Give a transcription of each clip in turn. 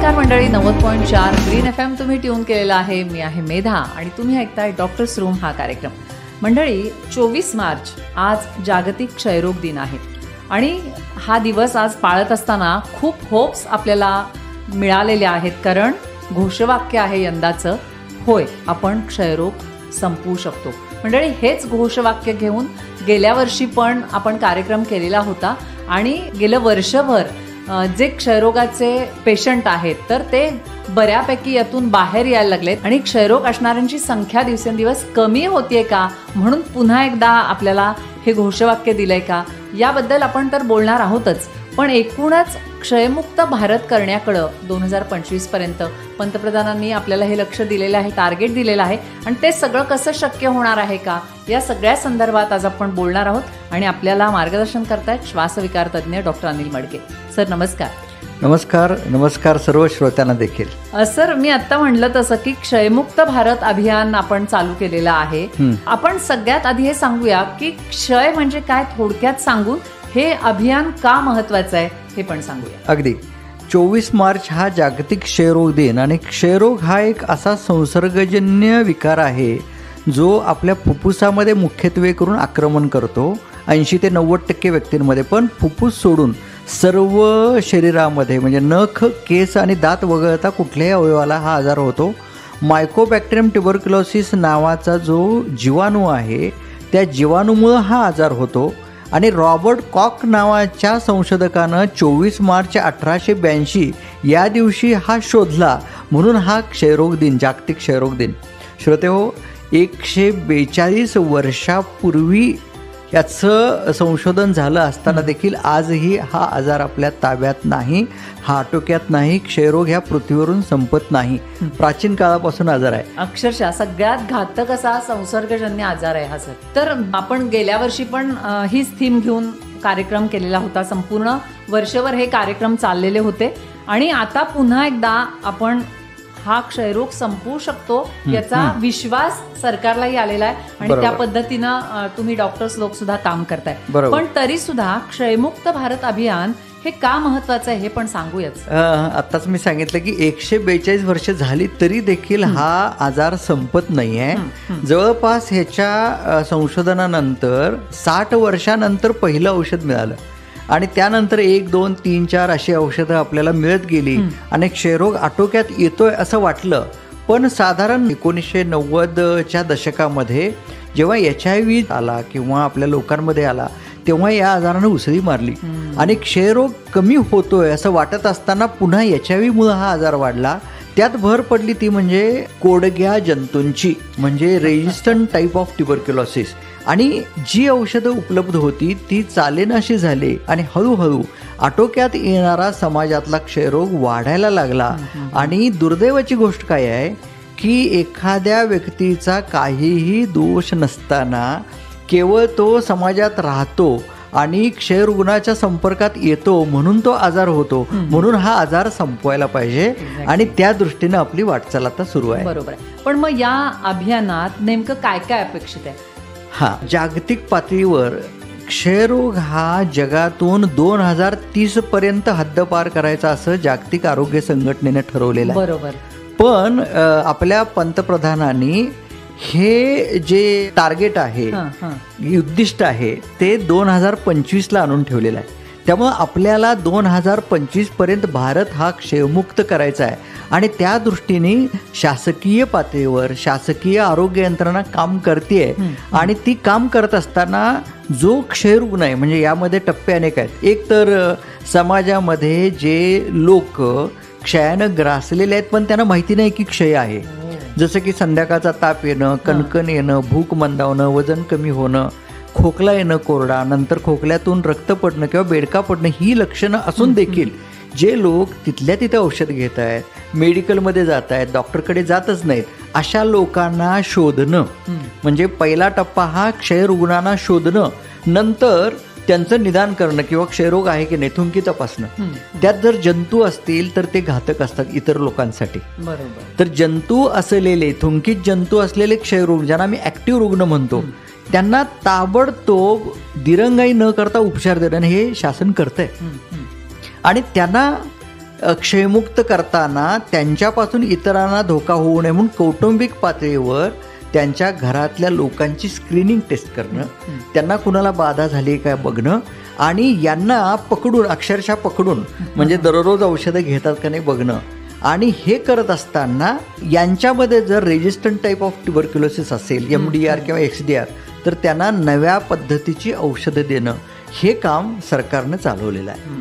नमस्कार मंडळी, 90.4 green FM तुम्ही ट्यून केलेला आहे. मी आहे मेधा आणि तुम्ही ऐकताय डॉक्टर्स रूम हा कार्यक्रम. मंडळी, 24 मार्च आज जागतिक क्षयरोग दिन आहे आणि हा दिवस आज पाळत असताना खूप होप्स आपल्याला मिळालेले आहेत, कारण घोषवाक्य आहे यंदाचं, होय आपण क्षयरोग संपवू शकतो. मंडळी, हेच घोषवाक्य घेऊन गेल्या वर्षी पण आपण कार्यक्रम केलेला होता आणि गेलं वर्षभर जे क्षयरोगाचे पेशंट आहेत तर ते बऱ्यापैकी यातून बाहेर यायला लागलेत आणि क्षयरोग असणाऱ्यांची संख्या दिवसेंदिवस कमी होतीये का, म्हणून पुन्हा एकदा आपल्याला हे घोषवाक्य दिलंय का, याबद्दल आपण तर बोलणार आहोतच. पण एकूणच क्षयमुक्त भारत करण्याकडं 2025 पर्यंत पंतप्रधानांनी आपल्याला हे लक्ष दिलेलं आहे, टार्गेट दिलेलं आहे आणि ते सगळं कसं शक्य होणार आहे का, या सगळ्या संदर्भात आज आपण बोलणार आहोत. आणि आपल्याला मार्गदर्शन करतायत श्वासविकार तज्ज्ञ डॉक्टर अनिल मडके. सर नमस्कार. नमस्कार. नमस्कार सर्व श्रोत्यांना देखील. सर, मी आता म्हणलं तसं की क्षयमुक्त भारत अभियान आपण चालू केलेलं आहे. आपण सगळ्यात आधी हे सांगूया की क्षय म्हणजे काय, थोडक्यात सांगून हे अभियान का महत्वाचं आहे हे पण सांगूया. अगदी. 24 मार्च हा जागतिक क्षयरोग दिन आणि क्षयरोग हा एक असा संसर्गजन्य विकार आहे जो आपल्या फुफ्फुसामध्ये मुख्यत्वे करून आक्रमण करतो 80 ते 90% व्यक्तींमध्ये. पण फुफ्फुस सोडून सर्व शरीरामध्ये म्हणजे नख, केस आणि दात वगळता कुठल्याही अवयवाला हा आजार होतो. मायकोबॅक्टेरियम ट्युबरक्युलोसिस नावाचा जो जीवाणू आहे त्या जीवाणूमुळे हा आजार होतो. आणि रॉबर्ट कॉक नावाच्या संशोधकानं 24 मार्च 1882 या दिवशी हा शोधला, म्हणून हा क्षयरोग दिन, जागतिक क्षयरोग दिन. श्रोतेहो, 142 वर्षापूर्वी याचं संशोधन झालं असताना देखील आजही हा आजार आपल्या ताब्यात नाही, हा आटोक्यात नाही. क्षयरोग ह्या पृथ्वीवरून संपत नाही, प्राचीन काळापासून आजार आहे. अक्षरशः सगळ्यात घातक असा संसर्गजन्य आजार आहे हा सर. तर आपण गेल्या वर्षी पण हीच थीम घेऊन कार्यक्रम केलेला होता. संपूर्ण वर्षभर हे कार्यक्रम चाललेले होते आणि आता पुन्हा एकदा आपण हा क्षयरोग संपवू शकतो याचा विश्वास सरकारलाही आलेला आहे आणि त्या पद्धतीनं तुम्ही डॉक्टर्स लोक सुद्धा काम करताय. पण तरी सुद्धा क्षयमुक्त भारत अभियान हे का महत्वाचं आहे हे पण सांगूयाच. आताच मी सांगितलं की 142 वर्ष झाली तरी देखील हा आजार संपत नाहीये. जवळपास ह्याच्या संशोधनानंतर 60 वर्षानंतर पहिलं औषध मिळालं आणि त्यानंतर 1, 2, 3, 4 अशी औषधं आपल्याला मिळत गेली आणि क्षयरोग आटोक्यात येतोय असं वाटलं. पण साधारण 1990च्या दशकामध्ये जेव्हा HIV आला किंवा आपल्या लोकांमध्ये आला तेव्हा या आजारानं उसळी मारली आणि क्षयरोग कमी होतोय असं वाटत असताना पुन्हा HIV हा आजार वाढला. त्यात भर पडली ती म्हणजे कोडग्या जंतूंची, म्हणजे रेजिस्टंट टाईप ऑफ ट्युबरक्युलोसिस. आणि जी औषधं उपलब्ध होती ती चालेनाशी झाली आणि हळूहळू आटोक्यात येणारा समाजातला क्षयरोग वाढायला लागला. आणि दुर्दैवाची गोष्ट काय आहे की एखाद्या व्यक्तीचा काहीही दोष नसताना केवळ तो समाजात राहतो आणि क्षयरुग्णाच्या संपर्कात येतो म्हणून तो आजार होतो. म्हणून हा आजार संपवायला पाहिजे आणि त्या दृष्टीनं आपली वाटचाल आता सुरू आहे. बरोबर. पण मग या अभियानात नेमकं काय काय अपेक्षित आहे? जागतिक पातळीवर क्षयरोग हा जगातून 2030 पर्यंत हद्दपार करायचा असं जागतिक आरोग्य संघटनेने ठरवलेलं आहे. बरोबर. पण आपल्या पंतप्रधानांनी हे जे टार्गेट आहे, उद्दिष्ट आहे, ते 2025ला आणून ठेवलेलं आहे. त्यामुळं आपल्याला 2025 पर्यंत भारत हा क्षयमुक्त करायचा आहे आणि त्या दृष्टीने शासकीय पातळीवर शासकीय आरोग्य यंत्रणा काम करते. आणि ती काम करत असताना जो क्षयरुग्ण आहे, म्हणजे यामध्ये टप्पे अनेक आहेत. एक तर समाजामध्ये जे लोक क्षयानं ग्रासलेले आहेत पण त्यांना माहिती नाही की क्षय आहे, जसं की संध्याकाळचा ताप येणं, कणकण येणं, भूक मंदावणं, वजन कमी होणं, खोकला येणं कोरडा, नंतर खोकल्यातून रक्त पडणं किंवा बेडका पडणं, ही लक्षणं असून देखील जे लोक तिथल्या तिथे औषध घेत आहेत, मेडिकलमध्ये जात आहेत, डॉक्टरकडे जातच नाहीत, अशा लोकांना शोधणं, म्हणजे पहिला टप्पा हा क्षयरुग्णांना शोधणं, नंतर त्यांचं निदान करणं किंवा क्षयरोग आहे की नाही थुंकी तपासणं. त्यात जर जंतू असतील तर ते घातक असतात इतर लोकांसाठी. बरोबर. तर जंतू असलेले, थुंकीत जंतू असलेले क्षयरोग, ज्यांना आम्ही ऍक्टिव्ह रुग्ण म्हणतो, त्यांना ताबडतोब दिरंगाई न करता उपचार देणं हे शासन करतंय. आणि त्यांना क्षयमुक्त करताना त्यांच्यापासून इतरांना धोका होऊ नये म्हणून कौटुंबिक पातळीवर त्यांच्या घरातल्या लोकांची स्क्रीनिंग टेस्ट करणं, त्यांना कुणाला बाधा झाली काय बघणं आणि यांना पकडून अक्षरशः पकडून म्हणजे दररोज औषधं घेतात का नाही बघणं. आणि हे करत असताना यांच्यामध्ये जर रेजिस्टंट टाईप ऑफ ट्युबरक्युलोसिस असेल, MDR किंवा XDR, तर त्यांना नव्या पद्धतीची औषधं देणं हे काम सरकारनं चालवलेलं आहे.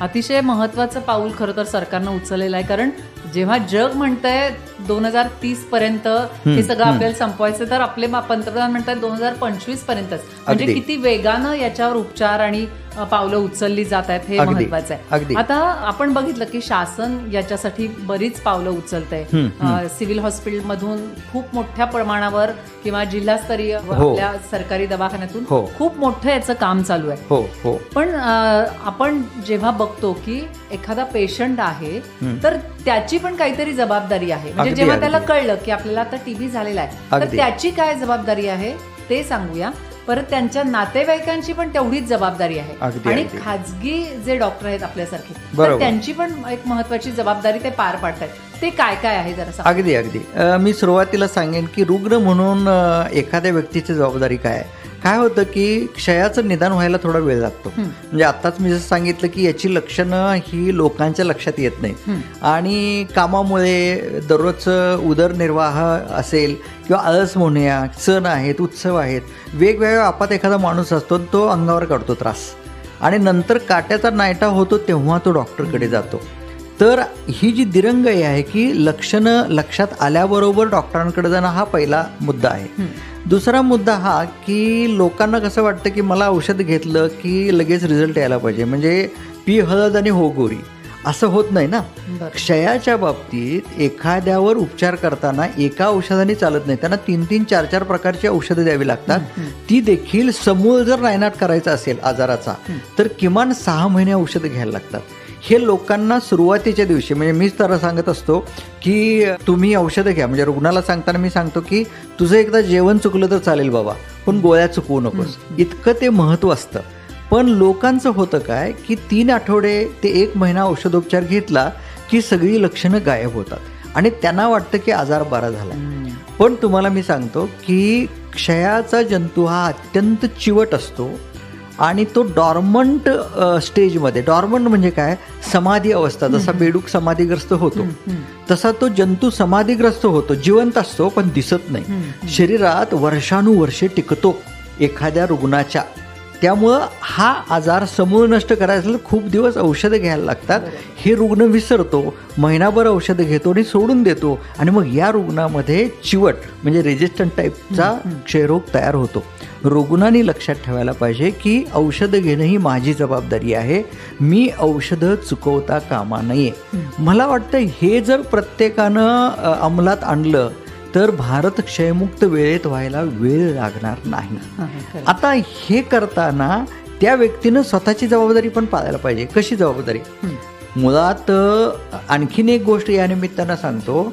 अतिशय महत्त्वाचं पाऊल खरं तर सरकारनं उचललेलं आहे. कारण जेव्हा जग म्हणतंय 2030 पर्यंत हे सगळं आपल्याला संपवायचं, तर आपले पंतप्रधान म्हणतात 2025 पर्यंतच. म्हणजे किती वेगानं याच्यावर उपचार आणि पावलं उचलली जात आहेत हे महत्वाचं आहे. आता आपण बघितलं की शासन याच्यासाठी बरीच पावलं उचलतंय. सिव्हिल हॉस्पिटल मधून खूप मोठ्या प्रमाणावर किंवा जिल्हास्तरीय आपल्या सरकारी दवाखान्यातून खूप मोठं याचं काम चालू आहे. पण आपण जेव्हा बघतो की एखादा पेशंट आहे तर त्याची पण काहीतरी जबाबदारी आहे. म्हणजे जेव्हा त्याला कळलं की आपल्याला आता TB झालेला आहे तर त्याची काय जबाबदारी आहे ते सांगूया. परत त्यांच्या नातेवाईकांची पण तेवढीच जबाबदारी आहे. आणि खाजगी जे डॉक्टर आहेत आपल्यासारखे, तर त्यांची पण एक महत्वाची जबाबदारी ते पार पाडतात. ते काय काय आहे जरा? अगदी मी सुरुवातीला सांगेन की रुग्ण म्हणून एखाद्या व्यक्तीची जबाबदारी काय होतं की क्षयाचं निदान व्हायला थोडा वेळ लागतो. म्हणजे आताच मी जसं सांगितलं की याची लक्षणं ही लोकांच्या लक्षात येत नाहीत आणि कामामुळे दररोजचं उदरनिर्वाह असेल किंवा अलसमोनिया, सण आहेत, उत्सव आहेत, वेगवेगळ्या आपात एखादा माणूस असतो तो अंगावर काढतो त्रास आणि नंतर काट्याचा नायटा होतो तेव्हा तो डॉक्टरकडे जातो. तर ही जी दिरंगाई आहे की लक्षणं लक्षात आल्याबरोबर डॉक्टरांकडे जाणं हा पहिला मुद्दा आहे. दुसरा मुद्दा हा की लोकांना कसं वाटतं की मला औषध घेतलं की लगेच रिझल्ट यायला पाहिजे, म्हणजे पी हळद आणि हो गोरी, असं होत नाही ना. क्षयाच्या बाबतीत एखाद्यावर उपचार करताना एका औषधाने चालत नाही, त्यांना 3-3, 4-4 प्रकारची औषधं द्यावी लागतात. ती देखील समूळ जर नायनाट करायचा असेल आजाराचा तर किमान 6 महिने औषधं घ्यायला लागतात. हे लोकांना सुरुवातीच्या दिवशी, म्हणजे मीच तर सांगत असतो की तुम्ही औषधं घ्या. म्हणजे रुग्णाला सांगताना मी सांगतो की तुझं एकदा जेवण चुकलं तर चालेल बाबा, पण गोळ्या चुकवू नकोस, इतकं ते महत्त्व असतं. पण लोकांचं होतं काय की 3 आठवडे ते 1 महिना औषधोपचार घेतला की सगळी लक्षणं गायब होतात आणि त्यांना वाटतं की आजार बरा झाला. पण तुम्हाला मी सांगतो की क्षयाचा जंतू हा अत्यंत चिवट असतो आणि तो डॉर्मंट स्टेजमध्ये, डॉर्मंट म्हणजे काय, समाधी अवस्था, जसा बेडूक समाधीग्रस्त होतो तसा तो जंतू समाधीग्रस्त होतो, जिवंत असतो पण दिसत नाही, शरीरात वर्षानुवर्षे टिकतो एखाद्या रुग्णाच्या. त्यामुळं हा आजार समूळ नष्ट करायचा असेल खूप दिवस औषधं घ्यायला लागतात. हे रुग्ण विसरतो, महिनाभर औषधं घेतो आणि सोडून देतो आणि मग या रुग्णामध्ये चिवट म्हणजे रेजिस्टंट टाईपचा क्षयरोग तयार होतो. रुग्णांनी लक्षात ठेवायला पाहिजे की औषधं घेणं ही माझी जबाबदारी आहे, मी औषधं चुकवता कामा नये. मला वाटतं हे जर प्रत्येकानं अंमलात आणलं तर भारत क्षयमुक्त वेळेत व्हायला वेळ लागणार नाही. आता हे करताना त्या व्यक्तीनं स्वतःची जबाबदारी पण पाळायला पाहिजे. कशी जबाबदारी? मुळात आणखीन एक गोष्ट या निमित्तानं सांगतो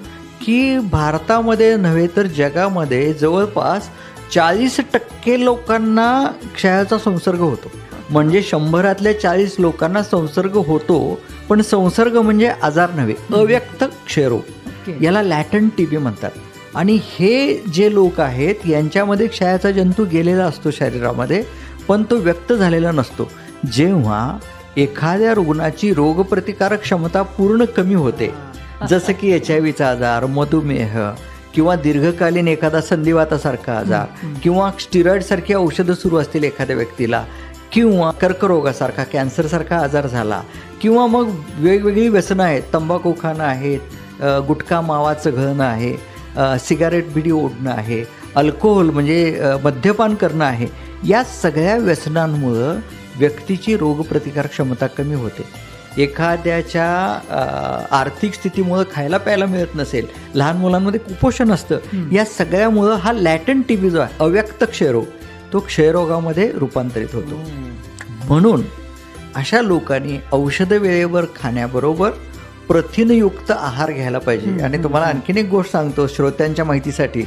की भारतामध्ये नव्हे तर जगामध्ये जवळपास 40% लोकांना क्षयाचा संसर्ग होतो. म्हणजे 100 40 लोकांना संसर्ग होतो, पण संसर्ग म्हणजे आजार नव्हे, अव्यक्त क्षयरोग, याला लॅटंट TB म्हणतात. आणि हे जे लोक आहेत यांच्यामध्ये क्षयाचा जंतू गेलेला असतो शरीरामध्ये, पण तो व्यक्त झालेला नसतो. जेव्हा एखाद्या रुग्णाची रोगप्रतिकारक क्षमता पूर्ण कमी होते, जसं की HIV चा आजार, मधुमेह किंवा दीर्घकालीन एखादा संधिवातासारखा आजार किंवा स्टिरॉइडसारखी औषधं सुरू असतील एखाद्या व्यक्तीला, किंवा कर्करोगासारखा, कॅन्सरसारखा आजार झाला, किंवा मग वेगवेगळी व्यसनं आहेत, तंबाखू खाणं आहेत, गुटखा मावाचं घळणं आहे, सिगारेट बिडी ओढणं आहे, अल्कोहोल म्हणजे मद्यपान करणं आहे, या सगळ्या व्यसनांमुळं व्यक्तीची रोगप्रतिकार क्षमता कमी होते. एखाद्याच्या आर्थिक स्थितीमुळं खायला प्यायला मिळत नसेल, लहान मुलांमध्ये कुपोषण असतं, या सगळ्यामुळं हा लॅटंट TB जो आहे, अव्यक्त क्षयरोग, तो क्षयरोगामध्ये रूपांतरित होतो. म्हणून अशा लोकांनी औषधं वेळेवर खाण्याबरोबर प्रथिनयुक्त आहार घ्यायला पाहिजे. आणि तुम्हाला आणखीन एक गोष्ट सांगतो श्रोत्यांच्या माहितीसाठी,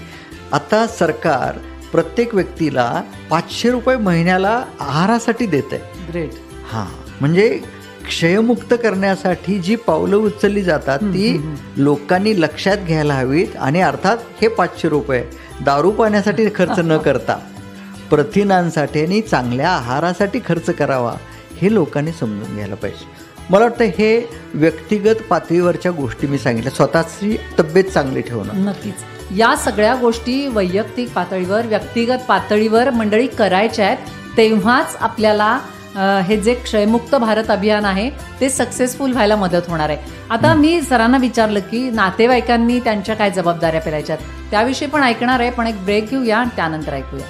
आता सरकार प्रत्येक व्यक्तीला ₹500 महिन्याला आहारासाठी देत आहे. ग्रेट. हां, म्हणजे क्षयमुक्त करण्यासाठी जी पावलं उचलली जातात ती लोकांनी लक्षात घ्यायला हवीत. आणि अर्थात हे 500 रुपये दारू पाण्यासाठी खर्च न करता प्रथिनांसाठी आणि चांगल्या आहारासाठी खर्च करावा हे लोकांनी समजून घ्यायला पाहिजे. मला वाटतं हे व्यक्तिगत पातळीवरच्या गोष्टी मी सांगितल्या, स्वतःची तब्येत चांगली ठेवणं. नक्कीच या सगळ्या गोष्टी वैयक्तिक पातळीवर व्यक्तिगत पातळीवर मंडळी करायच्या आहेत, तेव्हाच आपल्याला हे जे क्षयमुक्त भारत अभियान आहे ते सक्सेसफुल व्हायला मदत होणार आहे. आता मी सरांना विचारलं की नातेवाईकांनी त्यांच्या काय जबाबदाऱ्या पेलायच्यात, त्याविषयी पण ऐकणार आहे, पण एक ब्रेक घेऊया आणि त्यानंतर ऐकूया.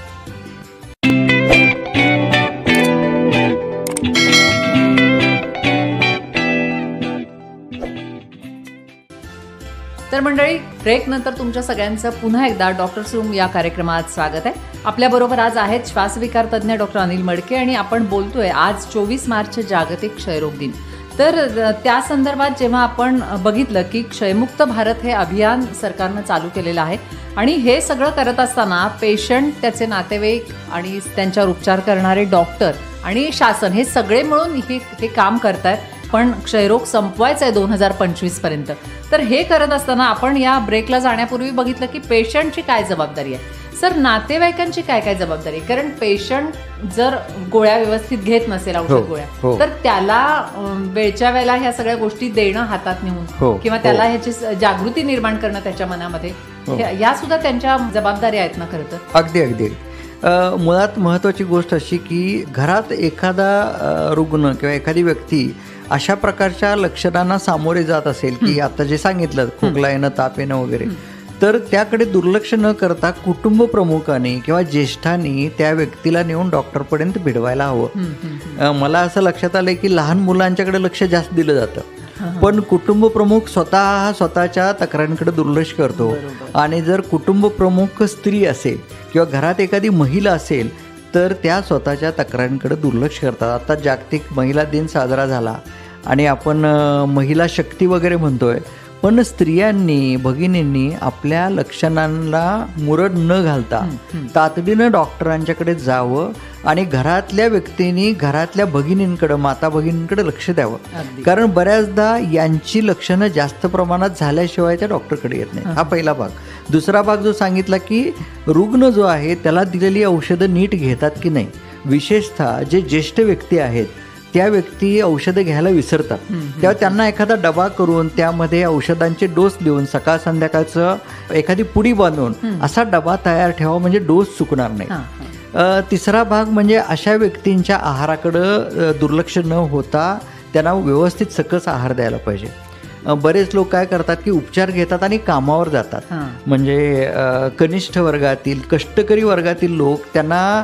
तर मंडळी, ब्रेक नंतर तुमच्या सगळ्यांचं पुन्हा एकदा डॉक्टर्स रूम या कार्यक्रमात स्वागत आहे. आपल्याबरोबर आज आहेत श्वासविकार तज्ज्ञ डॉक्टर अनिल मडके आणि आपण बोलतोय आज 24 मार्च जागतिक क्षयरोग दिन. तर त्या संदर्भात जेव्हा आपण बघितलं की क्षयमुक्त भारत हे अभियान सरकारनं चालू केलेलं आहे आणि हे सगळं करत असताना पेशंट, त्याचे नातेवाईक आणि त्यांच्यावर उपचार करणारे डॉक्टर आणि शासन हे सगळे मिळून हे काम करतायत, पण क्षयरोग संपवायचा आहे 2025 पर्यंत. तर हे करत असताना आपण या ब्रेकला जाण्यापूर्वी बघितलं की पेशंटची काय जबाबदारी आहे. सर, नातेवाईकांची काय काय जबाबदारी आहे? कारण पेशंट जर गोळ्या व्यवस्थित घेत नसेल, औषध गोळ्या, तर त्याला वेळच्या वेळेला ह्या सगळ्या गोष्टी देणं हातात नेऊन किंवा त्याला ह्याची जागृती निर्माण करणं त्याच्या मनामध्ये, या सुद्धा त्यांच्या जबाबदाऱ्या आहेत ना खरं तर. अगदी अगदी. मुळात महत्वाची गोष्ट अशी की घरात एखादा रुग्ण किंवा एखादी व्यक्ती अशा प्रकारच्या लक्षणांना सामोरे जात असेल की आता जे सांगितलं, खोकला येणं, ताप येणं वगैरे, तर त्याकडे दुर्लक्ष न करता कुटुंब प्रमुखांनी किंवा ज्येष्ठांनी त्या व्यक्तीला नेऊन डॉक्टरपर्यंत भिडवायला हवं. मला असं लक्षात आलंय की लहान मुलांच्याकडे लक्ष जास्त दिलं जातं, पण कुटुंब प्रमुख स्वतःच्या तक्रारींकडे दुर्लक्ष करतो. आणि जर कुटुंब प्रमुख स्त्री असेल किंवा घरात एखादी महिला असेल तर त्या स्वतःच्या तक्रारींकडे दुर्लक्ष करतात. आता जागतिक महिला दिन साजरा झाला आणि आपण महिला शक्ती वगैरे म्हणतोय, पण स्त्रियांनी, भगिनींनी आपल्या लक्षणांना मुरड न घालता तातडीनं डॉक्टरांच्याकडे जावं आणि घरातल्या व्यक्तींनी घरातल्या भगिनींकडे, माता भगिनींकडे लक्ष द्यावं. कारण बऱ्याचदा यांची लक्षणं जास्त प्रमाणात झाल्याशिवाय त्या डॉक्टरकडे येत नाही. हा पहिला भाग. दुसरा भाग जो सांगितला की रुग्ण जो आहे त्याला दिलेली औषधं नीट घेतात की नाही. विशेषतः जे ज्येष्ठ व्यक्ती आहेत त्या व्यक्ती औषधं घ्यायला विसरतात, तेव्हा त्यांना एखादा डबा करून त्यामध्ये औषधांचे डोस देऊन सकाळ संध्याकाळचं एखादी पुडी बांधून असा डबा तयार ठेवा, म्हणजे डोस चुकणार नाही. तिसरा भाग म्हणजे अशा व्यक्तींच्या आहाराकडं दुर्लक्ष न होता त्यांना व्यवस्थित सकस आहार द्यायला पाहिजे. बरेच लोक काय करतात की उपचार घेतात आणि कामावर जातात, म्हणजे कनिष्ठ वर्गातील, कष्टकरी वर्गातील लोक, त्यांना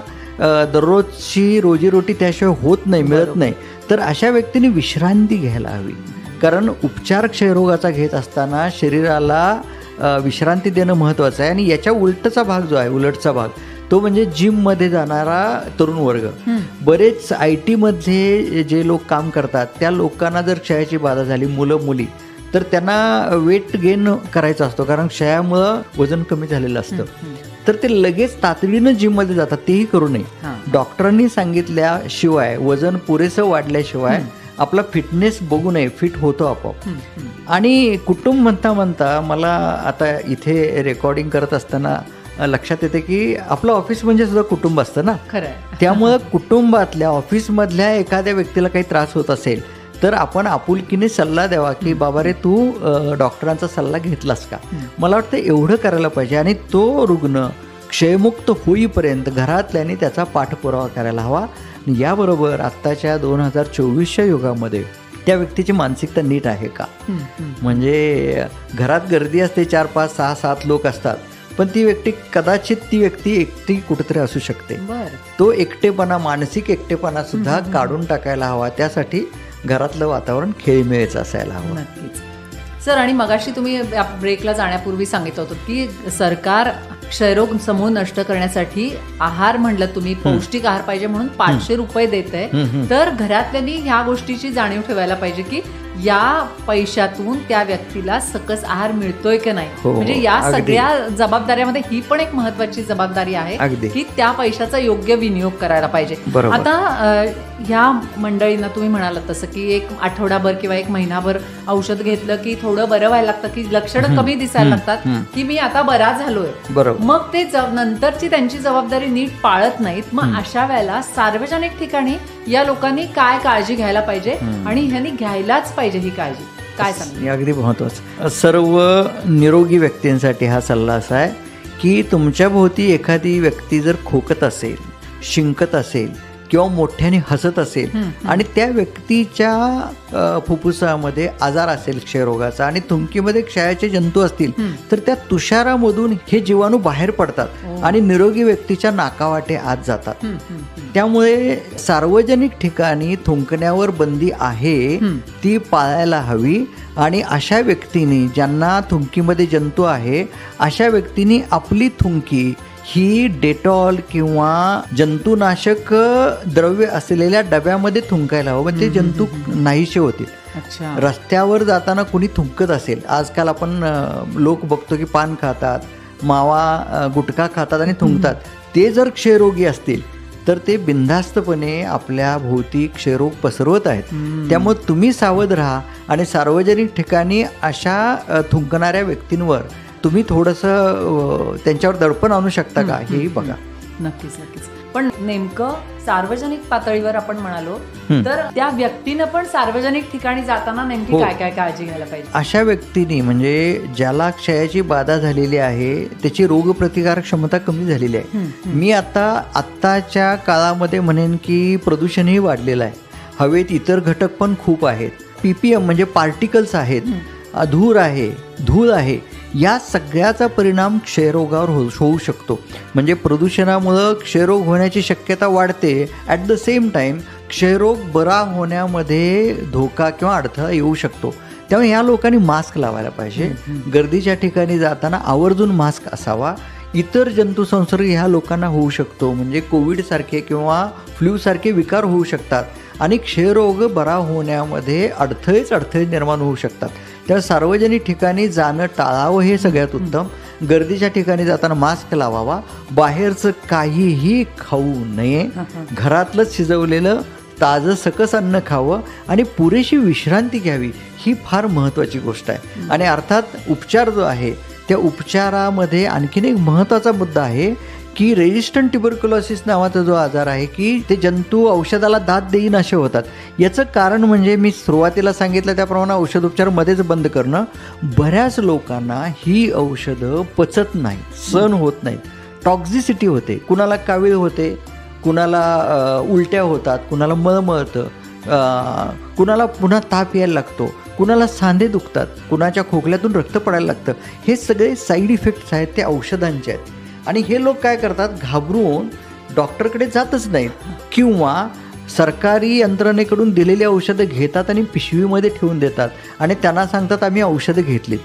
दररोजची रोजीरोटी त्याशिवाय होत नाही, मिळत नाही. तर अशा व्यक्तींनी विश्रांती घ्यायला हवी. कारण उपचार क्षयरोगाचा घेत असताना शरीराला विश्रांती देणं महत्त्वाचं आहे. आणि याच्या उलटचा भाग जो आहे, उलटचा भाग, तो म्हणजे जिममध्ये जाणारा तरुण वर्ग. बरेच IT मध्ये जे लोक काम करतात त्या लोकांना जर क्षयाची बाधा झाली, मुलं मुली, तर त्यांना वेट गेन करायचा असतो, कारण क्षयामुळं वजन कमी झालेलं असतं. तर ते लगेच तातडीनं जिममध्ये जातात. तेही करू नये. डॉक्टरांनी सांगितल्याशिवाय, वजन पुरेसं वाढल्याशिवाय आपला फिटनेस बघू नये. फिट होतो आपोआप. आणि कुटुंब म्हणता म्हणता मला आता इथे रेकॉर्डिंग करत असताना लक्षात येते की आपलं ऑफिस म्हणजे सुद्धा कुटुंब असतं ना. त्यामुळं कुटुंबातल्या, ऑफिसमधल्या एखाद्या व्यक्तीला काही त्रास होत असेल तर आपण आपुलकीने सल्ला द्यावा की बाबा रे, तू डॉक्टरांचा सल्ला घेतलास का. मला वाटतं एवढं करायला पाहिजे. आणि तो रुग्ण क्षयमुक्त होईपर्यंत घरातल्याने त्याचा पाठपुरावा करायला हवा. याबरोबर आत्ताच्या 2024च्या युगामध्ये त्या व्यक्तीची मानसिकता नीट आहे का. म्हणजे घरात गर्दी असते, 4, 5, 6, 7 लोक असतात, पण ती व्यक्ती एकटी कुठेतरी असू शकते. तो एकटेपणा, मानसिक एकटेपणा सुद्धा काढून टाकायला हवा. त्यासाठी घरातलं वातावरण खेळीमेळीचं असायला हवं. नक्कीच सर. आणि मगाशी तुम्ही ब्रेकला जाण्यापूर्वी सांगितलं होतं की सरकार क्षयरोग समूह नष्ट करण्यासाठी आहार म्हणलं तुम्ही, पौष्टिक आहार पाहिजे म्हणून 500 रुपये देत आहे. तर घरातल्यांनी ह्या गोष्टीची जाणीव ठेवायला पाहिजे की या पैशातून त्या व्यक्तीला सकस आहार मिळतोय की नाही. हो, म्हणजे या अगदी. सगळ्या जबाबदाऱ्यामध्ये ही पण एक महत्वाची जबाबदारी आहे अगदी. की त्या पैशाचा योग्य विनियोग करायला पाहिजे. बरोबर. आता ह्या मंडळींना तुम्ही म्हणालात तसं की एक आठवडाभर किंवा एक महिनाभर औषध घेतलं की थोडं बरं व्हायला लागतं, की लक्षणं कमी दिसायला लागतात, की मी आता बरा झालोय. बरोबर. मग ते नंतरची त्यांची जबाबदारी नीट पाळत नाहीत. मग अशा वेळेला सार्वजनिक ठिकाणी या लोकांनी काय काळजी घ्यायला पाहिजे आणि ह्यांनी घ्यायलाच पाहिजे ही काळजी, काय सांगा? अगदी महत्वाचं. सर्व निरोगी व्यक्तींसाठी हा सल्ला असा आहे की तुमच्या भोवती एखादी व्यक्ती जर खोकत असेल, शिंकत असेल किंवा मोठ्याने हसत असेल आणि त्या व्यक्तीच्या फुफ्फुसामध्ये आजार असेल क्षयरोगाचा आणि थुंकीमध्ये क्षयाचे जंतू असतील तर त्या तुषारामधून हे जीवाणू बाहेर पडतात आणि निरोगी व्यक्तीच्या नाकावाटे आत जातात. त्यामुळे सार्वजनिक ठिकाणी थुंकण्यावर बंदी आहे, ती पाळायला हवी. आणि अशा व्यक्तींनी, ज्यांना थुंकीमध्ये जंतू आहे, अशा व्यक्तींनी आपली थुंकी ही डेटॉल किंवा जंतुनाशक द्रव्य असलेल्या डब्यामध्ये थुंकायला हवं, म्हणजे ते जंतू नाहीसे होतील. रस्त्यावर जाताना कुणी थुंकत असेल, आजकाल आपण लोक बघतो की पान खातात, मावा गुटखा खातात आणि थुंकतात, ते जर क्षयरोगी असतील तर ते बिनधास्तपणे आपल्या भोवती क्षयरोग पसरवत आहेत. त्यामुळे तुम्ही सावध राहा आणि सार्वजनिक ठिकाणी अशा थुंकणाऱ्या व्यक्तींवर तुम्ही थोडंसं त्यांच्यावर दडपण आणू शकता का हेही बघा. नक्कीच नक्कीच. पण नेमकं सार्वजनिक पातळीवर आपण म्हणालो तर त्या व्यक्तीनं पण सार्वजनिक ठिकाणी जाताना नेमकी काय काय काळजी घ्यायला पाहिजे? अशा व्यक्तीने, म्हणजे ज्याला क्षयाची बाधा झालेली आहे, त्याची रोगप्रतिकारक क्षमता कमी झालेली आहे. मी आत्ताच्या काळामध्ये म्हणेन की प्रदूषणही वाढलेलं आहे, हवेत इतर घटक पण खूप आहेत, PPM म्हणजे पार्टिकल्स आहेत, धूर आहे, धूळ आहे, या सगळ्याचा परिणाम क्षयरोगावर होऊ शकतो. म्हणजे प्रदूषणामुळं क्षयरोग होण्याची शक्यता वाढते. ॲट द सेम टाईम क्षयरोग बरा होण्यामध्ये धोका किंवा अडथळा येऊ शकतो. त्यामुळे या लोकांनी मास्क लावायला पाहिजे. गर्दीच्या ठिकाणी जाताना आवर्जून मास्क असावा. इतर जंतुसंसर्ग ह्या लोकांना होऊ शकतो, म्हणजे कोविडसारखे किंवा फ्लूसारखे विकार होऊ शकतात आणि क्षयरोग बरा होण्यामध्ये अडथळे निर्माण होऊ शकतात. त्या सार्वजनिक ठिकाणी जाणं टाळावं हे सगळ्यात उत्तम. गर्दीच्या ठिकाणी जाताना मास्क लावावा, बाहेरचं काहीही खाऊ नये, घरातलंच शिजवलेलं ताजं सकस अन्न खावं आणि पुरेशी विश्रांती घ्यावी, ही फार महत्त्वाची गोष्ट आहे. आणि अर्थात उपचार जो आहे त्या उपचारामध्ये आणखीन एक महत्त्वाचा मुद्दा आहे की रेजिस्टंट ट्युबरक्युलोसिस नावाचा जो आजार आहे की ते जंतू औषधाला दाद देईन असे होतात. याचं कारण म्हणजे मी सुरुवातीला सांगितलं त्याप्रमाणे औषधोपचार मध्येच बंद करणं. बऱ्याच लोकांना ही औषधं पचत नाहीत, सहन होत नाहीत, टॉक्झिसिटी होते, कुणाला कावीळ होते, कुणाला उलट्या होतात, कुणाला मळमळतं, कुणाला पुन्हा ताप यायला लागतो, कुणाला सांधे दुखतात, कुणाच्या खोकल्यातून रक्त पडायला लागतं. हे सगळे साईड इफेक्ट्स आहेत ते औषधांचे आहेत. आणि हे लोक काय करतात, घाबरून डॉक्टरकडे जातच नाहीत किंवा सरकारी यंत्रणेकडून दिलेली औषधं घेतात आणि पिशवीमध्ये ठेवून देतात आणि त्यांना सांगतात आम्ही औषधं घेतलीत.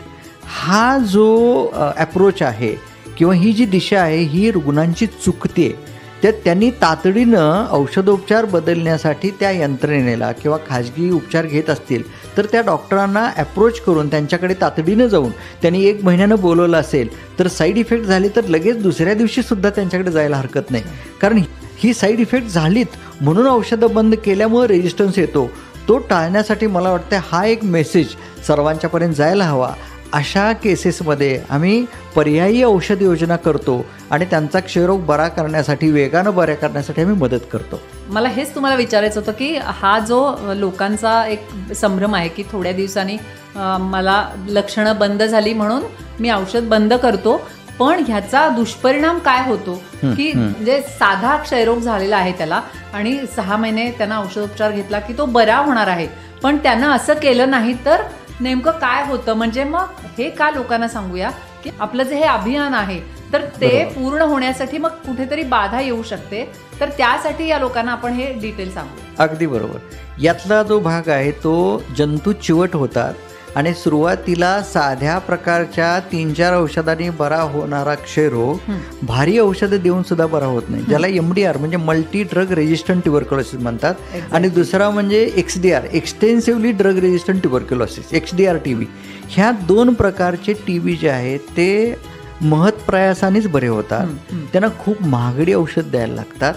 हा जो ॲप्रोच आहे किंवा ही जी दिशा आहे ही रुग्णांची चुकते. तर त्यांनी तातडीनं औषधोपचार बदलण्यासाठी त्या यंत्रणेला किंवा खाजगी उपचार घेत असतील तर त्या डॉक्टरांना ॲप्रोच करून त्यांच्याकडे तातडीनं जाऊन त्यांनी 1 महिन्यानं बोलवलं असेल तर साईड इफेक्ट झाले तर लगेच दुसऱ्या दिवशीसुद्धा त्यांच्याकडे जायला हरकत नाही. कारण ही साईड इफेक्ट झालीत म्हणून औषधं बंद केल्यामुळे रेजिस्टन्स येतो. तो टाळण्यासाठी मला वाटतं हा एक मेसेज सर्वांच्यापर्यंत जायला हवा. अशा केसेसमध्ये आम्ही पर्यायी औषध योजना करतो आणि त्यांचा क्षयरोग बरा करण्यासाठी, वेगानं बऱ्या करण्यासाठी आम्ही मदत करतो. मला हेच तुम्हाला विचारायचं होतं की हा जो लोकांचा एक संभ्रम आहे की थोड्या दिवसांनी मला लक्षणं बंद झाली म्हणून मी औषध बंद करतो, पण ह्याचा दुष्परिणाम काय होतो की म्हणजे साधा क्षयरोग झालेला आहे त्याला आणि 6 महिने त्यांना औषधोपचार घेतला की तो बरा होणार आहे, पण त्यानं असं केलं नाही तर नेमकं काय होतं? म्हणजे मग हे का लोकांना सांगूया की आपलं जे हे अभियान आहे तर ते पूर्ण होण्यासाठी मग कुठेतरी बाधा येऊ शकते, तर त्यासाठी या लोकांना आपण हे डिटेल सांगू. अगदी बरोबर. यातला जो भाग आहे तो जंतू चिवट होतात आणि सुरुवातीला साध्या प्रकारच्या 3-4 औषधांनी बरा होणारा क्षयरोग भारी औषधं देऊन सुद्धा बरा होत नाही, ज्याला MDR म्हणजे मल्टी ड्रग रेजिस्टंट ट्युबरक्युलोसिस म्हणतात. आणि दुसरा म्हणजे XDR, extensively drug resistant tuberculosis, XDR TB. ह्या 2 प्रकारचे TB जे आहेत ते महत्प्रयासानेच बरे होतात. त्यांना खूप महागडी औषध द्यायला लागतात,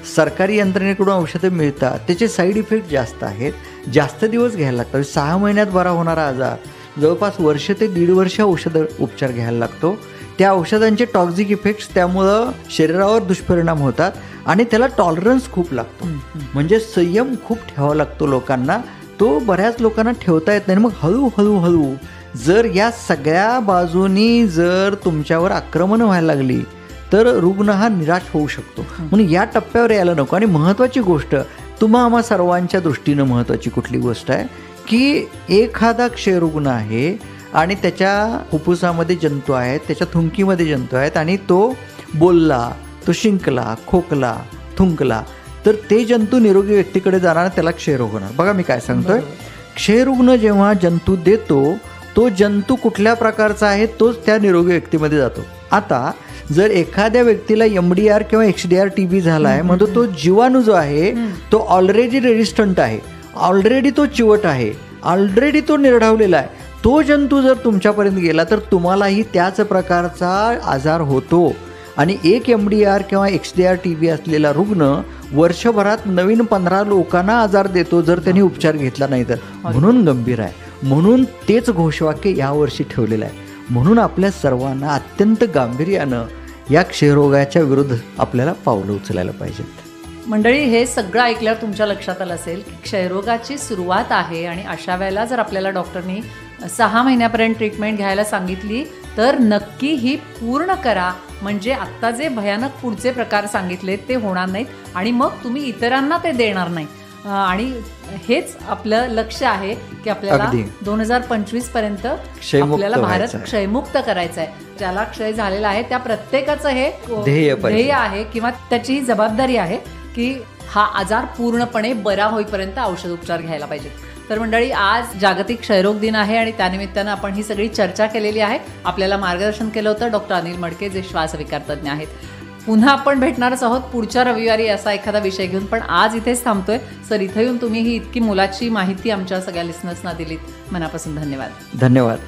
सरकारी यंत्रणेकडून औषधं मिळतात, त्याचे साईड इफेक्ट जास्त आहेत, जास्त दिवस घ्यायला लागतात. 6 महिन्यात बरा होणारा आजार जवळपास वर्ष ते 1.5 वर्ष औषधं उपचार घ्यायला लागतो. त्या औषधांचे टॉक्झिक इफेक्ट्स त्यामुळं शरीरावर दुष्परिणाम होतात आणि त्याला टॉलरन्स खूप लागतो. म्हणजे संयम खूप ठेवावा लागतो लोकांना. तो बऱ्याच लोकांना ठेवता येत नाही. मग हळूहळू जर या सगळ्या बाजूनी जर तुमच्यावर आक्रमण व्हायला लागली तर रुग्ण हा निराश होऊ शकतो. म्हणून या टप्प्यावर यायला नको. आणि महत्त्वाची गोष्ट, आम्हा सर्वांच्या दृष्टीनं महत्त्वाची कुठली गोष्ट आहे की एखादा क्षयरुग्ण आहे आणि त्याच्या फुफ्फुसामध्ये जंतू आहेत, त्याच्या थुंकीमध्ये जंतू आहेत आणि तो बोलला, तो शिंकला, खोकला, थुंकला, तर ते जंतू निरोगी व्यक्तीकडे जाणार, त्याला क्षयरोग होणार. बघा मी काय सांगतोय, क्षयरुग्ण जेव्हा जंतू देतो तो जंतू कुठल्या प्रकारचा आहे तोच त्या निरोगी व्यक्तीमध्ये जातो. आता जर एखाद्या व्यक्तीला MDR किंवा XDR TB झाला आहे म्हणजे तो जीवाणू जो आहे तो ऑलरेडी रेजिस्टंट आहे, ऑलरेडी तो चिवट आहे, ऑलरेडी तो निर्ढावलेला आहे. तो जंतू जर तुमच्यापर्यंत गेला तर तुम्हालाही त्याच प्रकारचा आजार होतो. आणि एक MDR किंवा XDR TB असलेला रुग्ण वर्षभरात नवीन 15 लोकांना आजार देतो जर त्यांनी उपचार घेतला नाही तर. म्हणून गंभीर आहे. म्हणून तेच घोषवाक्य यावर्षी ठेवलेलं आहे. म्हणून आपल्या सर्वांना अत्यंत गांभीर्यानं या क्षयरोगाच्या विरुद्ध आपल्याला पावलं उचलायला पाहिजेत. मंडळी, हे सगळं ऐकल्यावर तुमच्या लक्षात आलं असेल की क्षयरोगाची सुरुवात आहे आणि अशा वेळेला जर आपल्याला डॉक्टरनी 6 महिन्यापर्यंत ट्रीटमेंट घ्यायला सांगितली तर नक्की ही पूर्ण करा. म्हणजे आत्ता जे भयानक पुढचे प्रकार सांगितले ते होणार नाहीत आणि मग तुम्ही इतरांना ते देणार नाही. आणि हेच आपलं लक्ष आहे की आपल्याला 2025 पर्यंत आपल्याला भारत क्षयमुक्त करायचा आहे. ज्याला क्षय झालेला आहे त्या प्रत्येकाचं हे ध्येय आहे किंवा त्याची ही जबाबदारी आहे की हा आजार पूर्णपणे बरा होईपर्यंत औषध उपचार घ्यायला पाहिजेत. तर मंडळी, आज जागतिक क्षयरोग दिन आहे आणि त्यानिमित्तानं आपण ही सगळी चर्चा केलेली आहे. आपल्याला मार्गदर्शन केलं होतं डॉक्टर अनिल मडके, जे श्वासविकार तज्ज्ञ आहेत. पुन्हा आपण भेटणारच आहोत पुढच्या रविवारी असा एखादा विषय घेऊन. पण आज इथेच थांबतोय. सर, इथं येऊन तुम्ही ही इतकी मोलाची माहिती आमच्या सगळ्या लिसनर्सना दिलीत, मनापासून धन्यवाद. धन्यवाद.